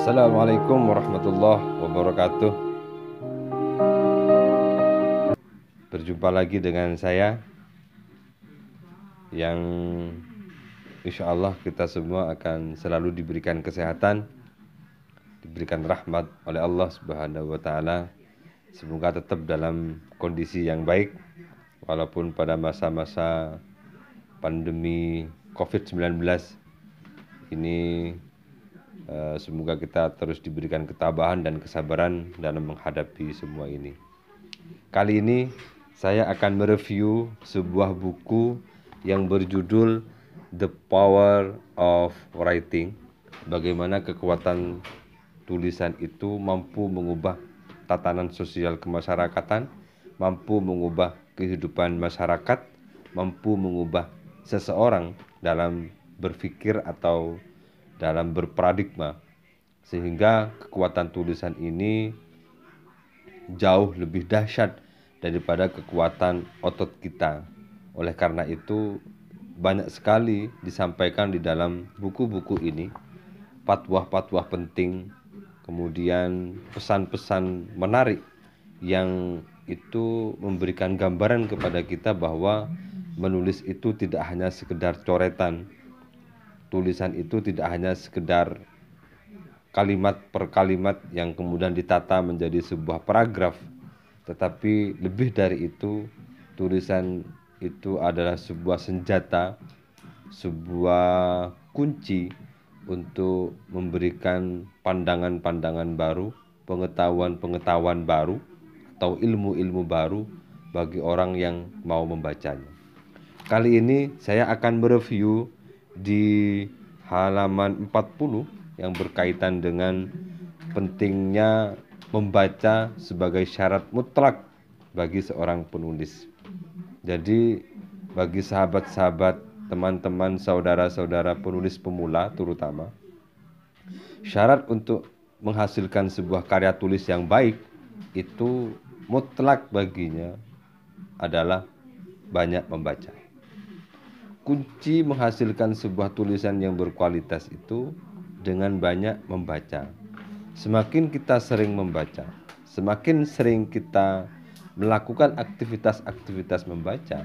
Assalamualaikum warahmatullahi wabarakatuh. Berjumpa lagi dengan saya yang insya Allah kita semua akan selalu diberikan kesehatan, diberikan rahmat oleh Allah Subhanahu wa Ta'ala. Semoga tetap dalam kondisi yang baik, walaupun pada masa-masa pandemi COVID-19 ini. Semoga kita terus diberikan ketabahan dan kesabaran dalam menghadapi semua ini. Kali ini saya akan mereview sebuah buku yang berjudul The Power of Writing. Bagaimana kekuatan tulisan itu mampu mengubah tatanan sosial kemasyarakatan, mampu mengubah kehidupan masyarakat, mampu mengubah seseorang dalam berpikir atau dalam berparadigma, sehingga kekuatan tulisan ini jauh lebih dahsyat daripada kekuatan otot kita. Oleh karena itu banyak sekali disampaikan di dalam buku-buku ini, fatwa-fatwa penting, kemudian pesan-pesan menarik yang itu memberikan gambaran kepada kita bahwa menulis itu tidak hanya sekedar coretan. Tulisan itu tidak hanya sekedar kalimat per kalimat yang kemudian ditata menjadi sebuah paragraf, tetapi lebih dari itu, tulisan itu adalah sebuah senjata, sebuah kunci untuk memberikan pandangan-pandangan baru, pengetahuan-pengetahuan baru, atau ilmu-ilmu baru bagi orang yang mau membacanya. Kali ini saya akan mereview di halaman 40 yang berkaitan dengan pentingnya membaca sebagai syarat mutlak bagi seorang penulis. Jadi bagi sahabat-sahabat, teman-teman, saudara-saudara penulis pemula terutama, syarat untuk menghasilkan sebuah karya tulis yang baik itu mutlak baginya adalah banyak membaca. Kunci menghasilkan sebuah tulisan yang berkualitas itu dengan banyak membaca. Semakin kita sering membaca, semakin sering kita melakukan aktivitas-aktivitas membaca,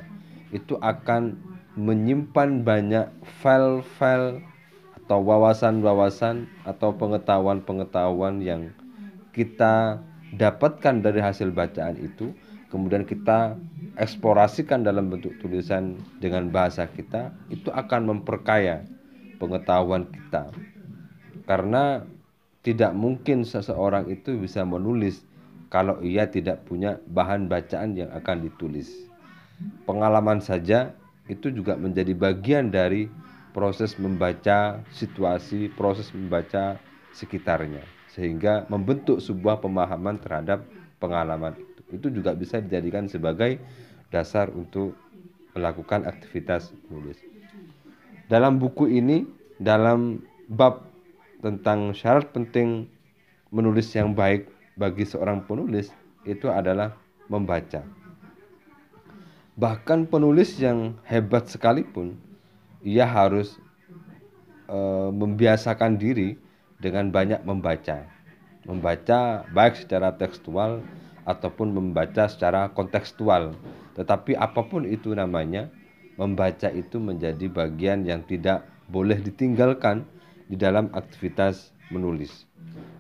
itu akan menyimpan banyak file-file atau wawasan-wawasan atau pengetahuan-pengetahuan yang kita dapatkan dari hasil bacaan itu, kemudian kita eksplorasikan dalam bentuk tulisan dengan bahasa kita, itu akan memperkaya pengetahuan kita. Karena tidak mungkin seseorang itu bisa menulis kalau ia tidak punya bahan bacaan yang akan ditulis. Pengalaman saja itu juga menjadi bagian dari proses membaca situasi, proses membaca sekitarnya, sehingga membentuk sebuah pemahaman terhadap pengalaman itu. Itu juga bisa dijadikan sebagai dasar untuk melakukan aktivitas menulis. Dalam buku ini, dalam bab tentang syarat penting menulis yang baik bagi seorang penulis, itu adalah membaca. Bahkan penulis yang hebat sekalipun, ia harus membiasakan diri dengan banyak membaca. Membaca baik secara tekstual ataupun membaca secara kontekstual. Tetapi apapun itu namanya, membaca itu menjadi bagian yang tidak boleh ditinggalkan di dalam aktivitas menulis.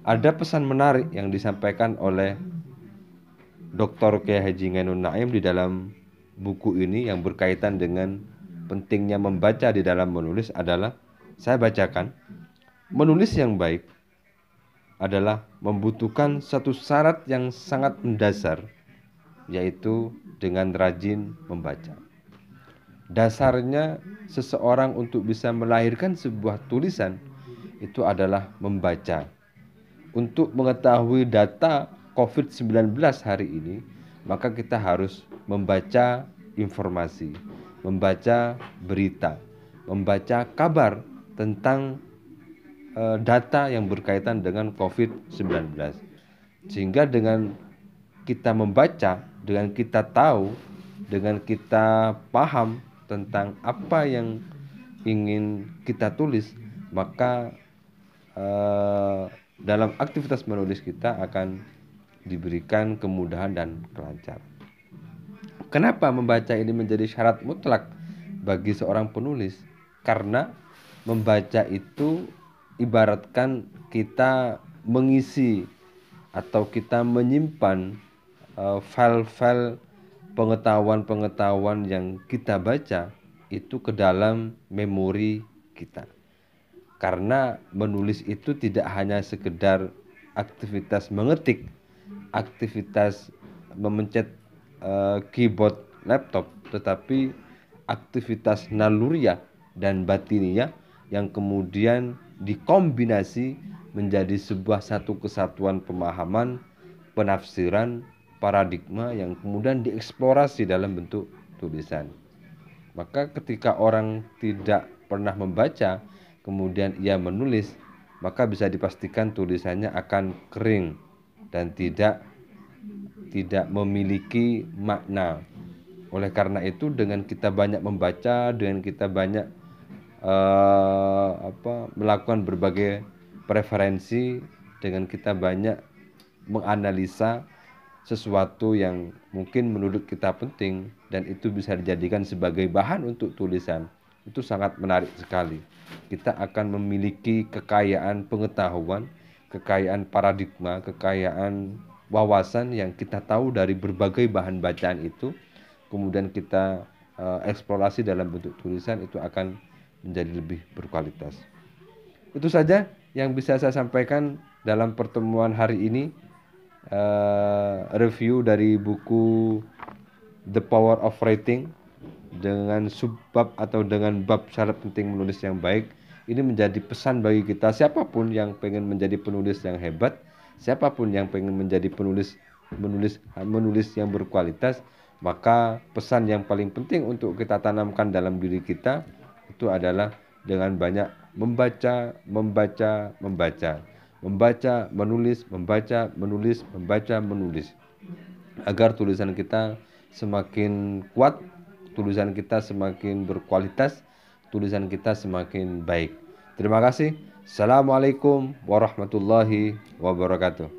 Ada pesan menarik yang disampaikan oleh Dr. Kiai Haji Ainun Naim di dalam buku ini yang berkaitan dengan pentingnya membaca di dalam menulis adalah, saya bacakan, menulis yang baik adalah membutuhkan satu syarat yang sangat mendasar, yaitu dengan rajin membaca. Dasarnya seseorang untuk bisa melahirkan sebuah tulisan itu adalah membaca. Untuk mengetahui data COVID-19 hari ini, maka kita harus membaca informasi, membaca berita, membaca kabar tentang data yang berkaitan dengan COVID-19. Sehingga dengan kita membaca, dengan kita tahu, dengan kita paham tentang apa yang ingin kita tulis, maka dalam aktivitas menulis kita akan diberikan kemudahan dan kelancaran. Kenapa membaca ini menjadi syarat mutlak bagi seorang penulis? Karena membaca itu ibaratkan kita mengisi atau kita menyimpan file-file pengetahuan-pengetahuan yang kita baca itu ke dalam memori kita. Karena menulis itu tidak hanya sekedar aktivitas mengetik, aktivitas memencet keyboard laptop, tetapi aktivitas naluriah dan batiniah yang kemudian dikombinasi menjadi sebuah satu kesatuan pemahaman, penafsiran, paradigma yang kemudian dieksplorasi dalam bentuk tulisan. Maka ketika orang tidak pernah membaca, kemudian ia menulis, maka bisa dipastikan tulisannya akan kering dan tidak memiliki makna. Oleh karena itu, dengan kita banyak membaca, dengan kita banyak melakukan berbagai preferensi, dengan kita banyak menganalisa sesuatu yang mungkin menurut kita penting dan itu bisa dijadikan sebagai bahan untuk tulisan, itu sangat menarik sekali. Kita akan memiliki kekayaan pengetahuan, kekayaan paradigma, kekayaan wawasan yang kita tahu dari berbagai bahan bacaan itu, kemudian kita eksplorasi dalam bentuk tulisan, itu akan menjadi lebih berkualitas. Itu saja yang bisa saya sampaikan dalam pertemuan hari ini. Review dari buku The Power of Writing dengan subbab atau dengan bab syarat penting menulis yang baik. Ini menjadi pesan bagi kita, siapapun yang pengen menjadi penulis yang hebat, siapapun yang pengen menjadi menulis yang berkualitas, maka pesan yang paling penting untuk kita tanamkan dalam diri kita itu adalah dengan banyak membaca, menulis, agar tulisan kita semakin kuat, tulisan kita semakin berkualitas, tulisan kita semakin baik. Terima kasih. Assalamualaikum warahmatullahi wabarakatuh.